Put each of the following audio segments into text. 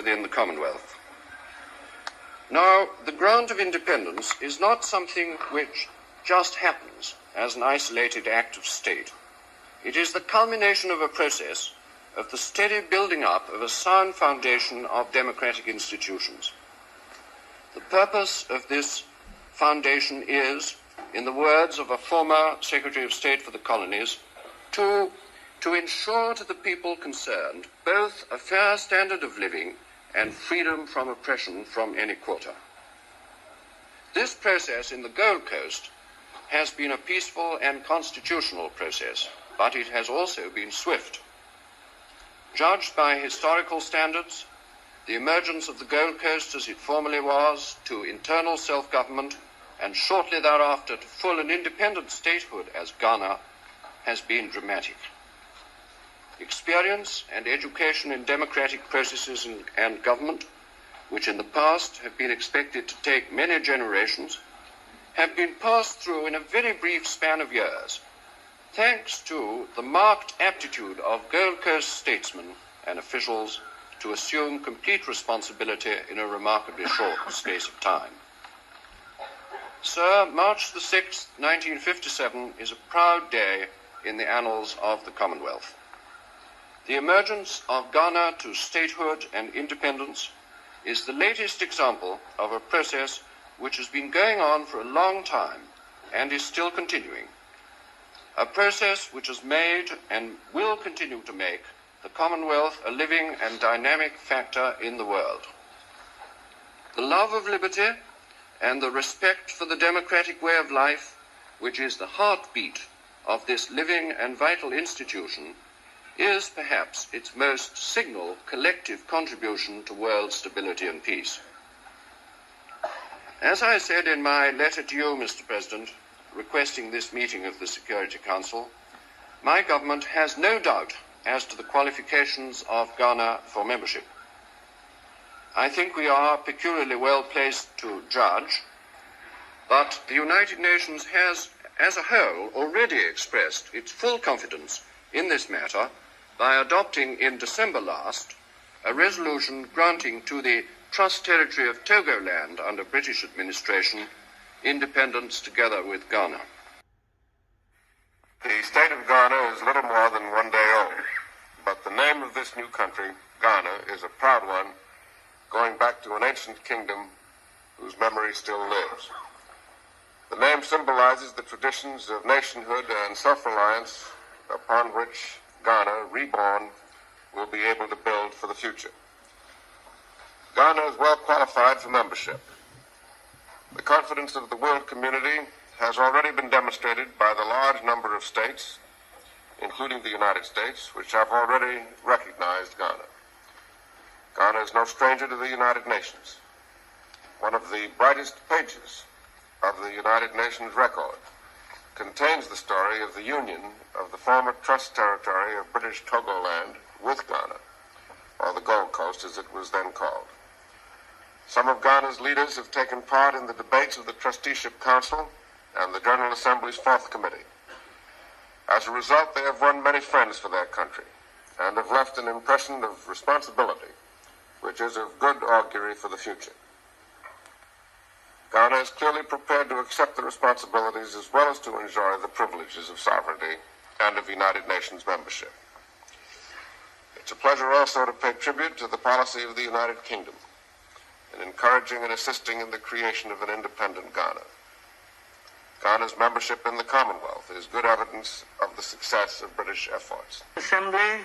within the Commonwealth. Now, the grant of independence is not something which just happens as an isolated act of state. It is the culmination of a process of the steady building up of a sound foundation of democratic institutions. The purpose of this foundation is, in the words of a former Secretary of State for the Colonies, to ensure to the people concerned both a fair standard of living and freedom from oppression from any quarter. This process in the Gold Coast has been a peaceful and constitutional process, but it has also been swift. Judged by historical standards, the emergence of the Gold Coast as it formerly was to internal self-government and shortly thereafter to full and independent statehood as Ghana has been dramatic. Experience and education in democratic processes and government, which in the past have been expected to take many generations, have been passed through in a very brief span of years, thanks to the marked aptitude of Gold Coast statesmen and officials to assume complete responsibility in a remarkably short space of time. Sir, March the 6th, 1957 is a proud day in the annals of the Commonwealth. The emergence of Ghana to statehood and independence is the latest example of a process which has been going on for a long time and is still continuing. A process which has made and will continue to make the Commonwealth a living and dynamic factor in the world. The love of liberty and the respect for the democratic way of life, which is the heartbeat of this living and vital institution, is perhaps its most signal collective contribution to world stability and peace. As I said in my letter to you, Mr. President, requesting this meeting of the Security Council, my government has no doubt as to the qualifications of Ghana for membership. I think we are peculiarly well placed to judge, but the United Nations has, as a whole, already expressed its full confidence in this matter by adopting in December last a resolution granting to the Trust Territory of Togoland under British administration independence together with Ghana. The state of Ghana is little more than 1 day old, but the name of this new country, Ghana, is a proud one, going back to an ancient kingdom whose memory still lives. The name symbolizes the traditions of nationhood and self-reliance upon which Ghana, reborn, will be able to build for the future. Ghana is well qualified for membership. The confidence of the world community has already been demonstrated by the large number of states, including the United States, which have already recognized Ghana. Ghana is no stranger to the United Nations. One of the brightest pages of the United Nations record contains the story of the union of the former trust territory of British Togoland with Ghana, or the Gold Coast as it was then called. Some of Ghana's leaders have taken part in the debates of the Trusteeship Council and the General Assembly's Fourth Committee. As a result, they have won many friends for their country and have left an impression of responsibility, which is of good augury for the future. Ghana is clearly prepared to accept the responsibilities as well as to enjoy the privileges of sovereignty and of United Nations membership. It's a pleasure also to pay tribute to the policy of the United Kingdom in encouraging and assisting in the creation of an independent Ghana. Ghana's membership in the Commonwealth is good evidence of the success of British efforts. Assembly,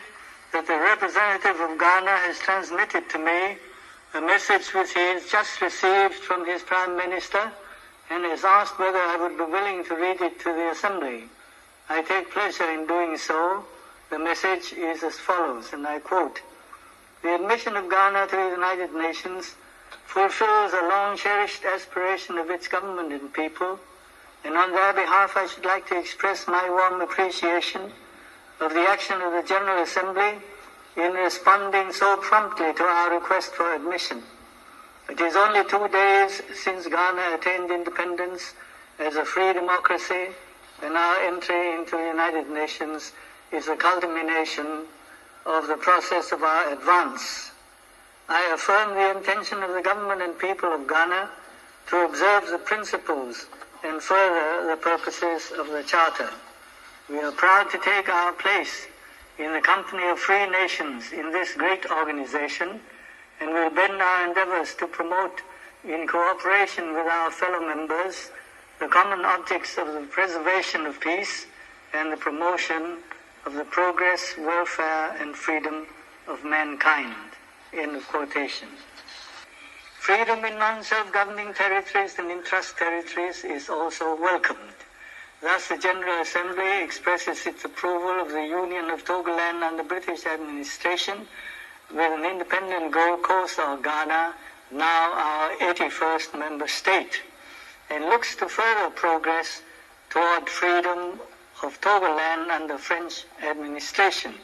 that the representative of Ghana has transmitted to me a message which he has just received from his Prime Minister and has asked whether I would be willing to read it to the Assembly. I take pleasure in doing so. The message is as follows, and I quote, "The admission of Ghana to the United Nations fulfills a long-cherished aspiration of its government and people, and on their behalf I should like to express my warm appreciation of the action of the General Assembly in responding so promptly to our request for admission. It is only 2 days since Ghana attained independence as a free democracy, and our entry into the United Nations is a culmination of the process of our advance. I affirm the intention of the government and people of Ghana to observe the principles and further the purposes of the Charter. We are proud to take our place in the company of free nations in this great organization, and will bend our endeavors to promote, in cooperation with our fellow members, the common objects of the preservation of peace and the promotion of the progress, welfare, and freedom of mankind. End of quotation. Freedom in non-self-governing territories and in trust territories is also welcomed. Thus, the General Assembly expresses its approval of the union of Togoland under British administration with an independent Gold Coast or Ghana, now our 81st member state, and looks to further progress toward freedom of Togoland under French administration.